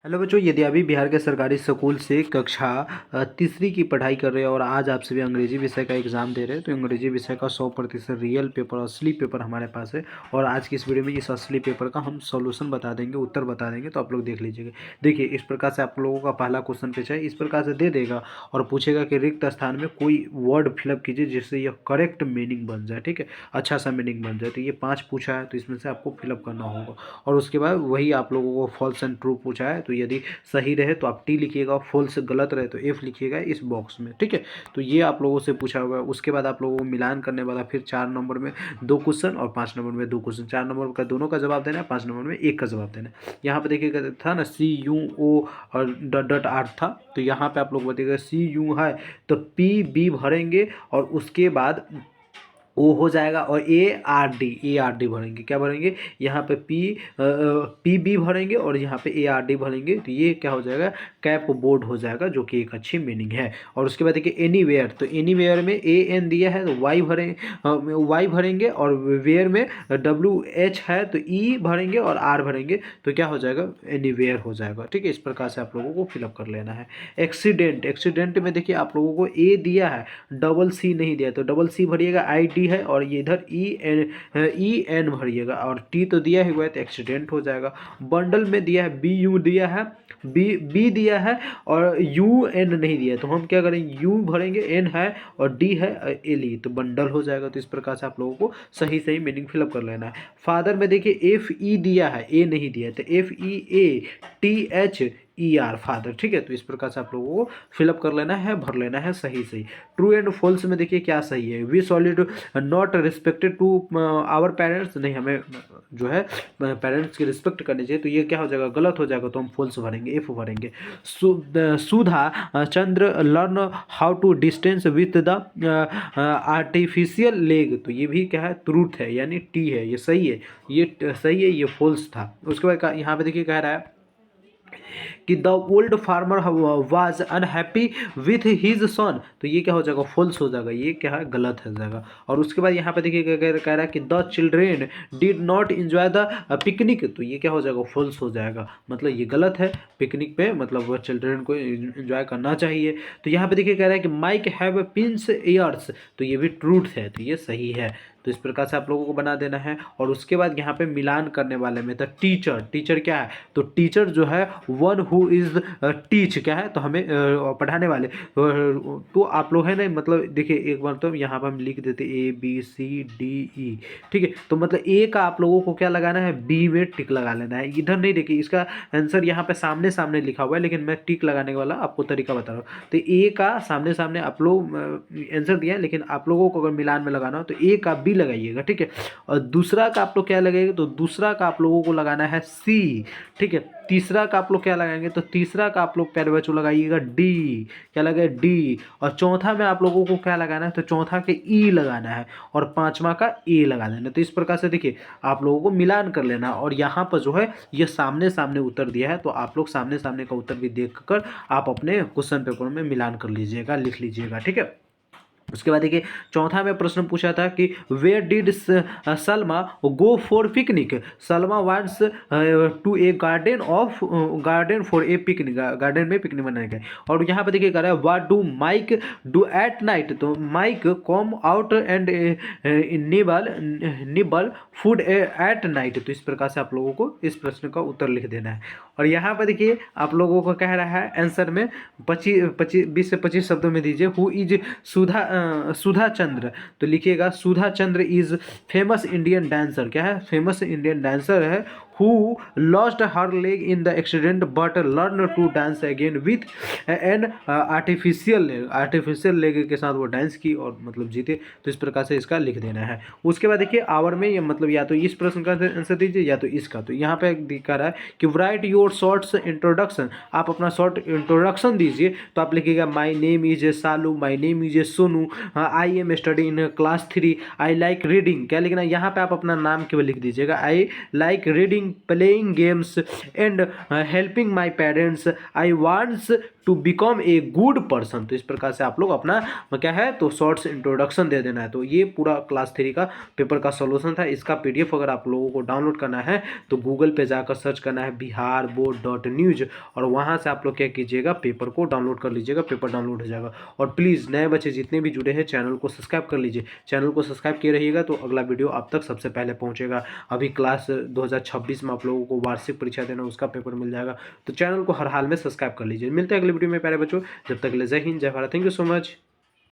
Hello बच्चों, यदि अभी बिहार के सरकारी स्कूल से कक्षा तीसरी की पढ़ाई कर रहे हैं और आज आप सभी अंग्रेजी विषय का एग्जाम दे रहे हैं तो अंग्रेजी विषय का 100% रियल पेपर, असली पेपर हमारे पास है। और आज की इस वीडियो में इस असली पेपर का हम सॉल्यूशन बता देंगे, उत्तर बता देंगे, तो आप लोग देख लीजिएगा। देखिए, इस प्रकार से आप लोगों का पहला क्वेश्चन पूछा है, इस प्रकार से दे देगा और पूछेगा कि रिक्त स्थान में कोई वर्ड फिलअप कीजिए जिससे यह करेक्ट मीनिंग बन जाए। ठीक है, अच्छा सा मीनिंग बन जाए। तो ये 5 पूछा है, तो इसमें से आपको फिलअप करना होगा। और उसके बाद वही आप लोगों को फॉल्स एंड ट्रू पूछा है, तो यदि सही रहे तो आप टी लिखिएगा, फॉल्स गलत रहे तो एफ लिखिएगा इस बॉक्स में। ठीक है, तो ये आप लोगों से पूछा होगा। उसके बाद आप लोगों को मिलान करने वाला, फिर 4 नंबर में 2 क्वेश्चन और 5 नंबर में 2 क्वेश्चन। 4 नंबर का दोनों का जवाब देना है, 5 नंबर में एक का जवाब देना है। यहाँ पे देखिएगा था ना CUO और डॉट डॉट आर था, तो यहाँ पे आप लोग बताइएगा CU है तो PB भरेंगे और उसके बाद ओ हो जाएगा और ARD भरेंगे। क्या भरेंगे? यहाँ पे PB भरेंगे और यहाँ पे ARD भरेंगे, तो ये क्या हो जाएगा? कैप बोर्ड हो जाएगा, जो कि एक अच्छी मीनिंग है। और उसके बाद देखिए एनीवेयर, तो एनीवेयर में AN दिया है तो Y भरेंगे और वेयर में WH है तो E भरेंगे और R भरेंगे, तो क्या हो जाएगा? एनीवेयर हो जाएगा। ठीक है, इस प्रकार से आप लोगों को फिलअप कर लेना है। एक्सीडेंट में देखिए आप लोगों को A दिया है, डबल C नहीं दिया, तो डबल C भरिएगा, ID है और ये इधर EN भरिएगा और T तो दिया ही हुआ है तो एक्सीडेंट हो जाएगा। बंडल में दिया है BU दिया है, B दिया है और UN नहीं दिया है, तो हम क्या करेंगे? U भरेंगे, N है और D है LE, तो बंडल हो जाएगा। तो इस प्रकार से आप लोगों को सही सही मीनिंग फिलअप कर लेना है। फादर में देखिए FE दिया है, A नहीं दिया है, तो FEATHER फादर। ठीक है, तो इस प्रकार से आप लोगों को फिलअप कर लेना है, भर लेना है सही सही। ट्रू एंड फॉल्स में देखिए क्या सही है। We should not respected to our parents, नहीं, हमें जो है पेरेंट्स की रिस्पेक्ट करनी चाहिए, तो ये क्या हो जाएगा? गलत हो जाएगा, तो हम फॉल्स भरेंगे, एफ भरेंगे। Sudha Chandra learn how to distance with the artificial leg, तो ये भी क्या है? ट्रूथ है, यानी टी है, ये सही है, ये सही है, ये फॉल्स था। उसके बाद यहाँ पे देखिए कह रहा है कि the old farmer was unhappy with his son, तो ये क्या हो जाएगा? फॉल्स हो जाएगा, ये क्या है? गलत हो जाएगा। और उसके बाद यहाँ पे देखिए कह रहा है कि the children did not enjoy the picnic, तो ये क्या हो जाएगा? फॉल्स हो जाएगा, मतलब ये गलत है। पिकनिक पे मतलब वह चिल्ड्रेन को इंजॉय करना चाहिए। तो यहाँ पे देखिए कह रहा है कि माइक हैव पिंस ईयर्स, तो ये भी ट्रूथ है, तो ये सही है। तो इस प्रकार से आप लोगों को बना देना है। और उसके बाद यहाँ पे मिलान करने वाले में द टीचर क्या है? तो टीचर जो है वन हु इज टीच क्या है? तो हमें पढ़ाने वाले। तो आप लोग है ना, मतलब देखिए एक बार तो यहाँ पर हम लिख देते ABCDE। ठीक है, तो मतलब ए का आप लोगों को क्या लगाना है? बी में टिक लगा लेना है। इधर नहीं, देखिए इसका आंसर यहाँ पे सामने सामने लिखा हुआ है, लेकिन मैं टिक लगाने वाला आपको तरीका बता रहा हूँ। तो ए का सामने सामने आप लोग आंसर दिया है, लेकिन आप लोगों को अगर मिलान में लगाना हो तो ए का बी लगाइएगा। ठीक है, और दूसरा का आप लोग क्या लगाइएगा? तो दूसरा का आप लोगों को लगाना है सी। ठीक है, तीसरा का आप लोग क्या लगाएंगे? तो तीसरा का आप लोग प्यारे बच्चों लगाइएगा डी। क्या लगाए? डी। और चौथा में आप लोगों को क्या लगाना है? तो चौथा के ई लगाना है और पांचवा का ए लगा देना। तो इस प्रकार से देखिए आप लोगों को मिलान कर लेना। और यहाँ पर जो है ये सामने सामने उत्तर दिया है, तो आप लोग सामने सामने का उत्तर भी देख कर आप अपने क्वेश्चन पेपर में मिलान कर लीजिएगा, लिख लीजिएगा। ठीक है, उसके बाद देखिए चौथा में प्रश्न पूछा था कि where did Salma go for picnic? Salma wants to a garden for a picnic, garden में पिकनिक मनाने गए। और यहाँ पे देखिए कह रहा है what do Mike do at night, तो Mike come out and nibble food at night. तो इस प्रकार से आप लोगों को इस प्रश्न का उत्तर लिख देना है। और यहाँ पर देखिए आप लोगों को कह रहा है आंसर में 20 से 25 शब्दों में दीजिए। हु इज सुधा चंद्र, तो लिखिएगा Sudha Chandra is famous Indian dancer. क्या है? फेमस इंडियन डांसर है। Who lost her leg in the accident but learn to dance again with an artificial leg के साथ वो डांस की और मतलब जीते। तो इस प्रकार से इसका लिख देना है। उसके बाद देखिए आवर में ये मतलब या तो इस प्रश्न का आंसर दीजिए या तो इसका। तो यहाँ पे दिखा रहा है कि राइट योर शॉर्ट्स इंट्रोडक्शन, आप अपना शॉर्ट इंट्रोडक्शन दीजिए। तो आप लिखिएगा my name is a Salu, my name is a Sonu, I am study in class 3, I like reading. क्या लिखना है? यहाँ पे आप अपना नाम केवल लिख दीजिएगा, I like reading playing games and helping my parents. I wants to become a good person. तो इस प्रकार से आप लोग अपना क्या है तो शॉर्ट्स इंट्रोडक्शन दे देना है। तो ये पूरा क्लास 3 का पेपर का सॉल्यूशन था। इसका पीडीएफ अगर आप लोगों को डाउनलोड करना है तो गूगल पे जाकर सर्च करना है biharboard.news और वहाँ से आप लोग क्या कीजिएगा पेपर को डाउनलोड कर लीजिएगा, पेपर डाउनलोड हो जाएगा। और प्लीज़ नए बच्चे जितने भी जुड़े हैं चैनल को सब्सक्राइब कर लीजिए। चैनल को सब्सक्राइब किए रहिएगा तो अगला वीडियो आप तक सबसे पहले पहुँचेगा। अभी क्लास 2026 में आप लोगों को वार्षिक परीक्षा देना उसका पेपर मिल जाएगा। तो चैनल को हर हाल में सब्सक्राइब कर लीजिए। मिलते हैं अगले वीडियो में प्यारे बच्चों। जब तक के लिए जय हिंद जय Bharat. Thank you so much.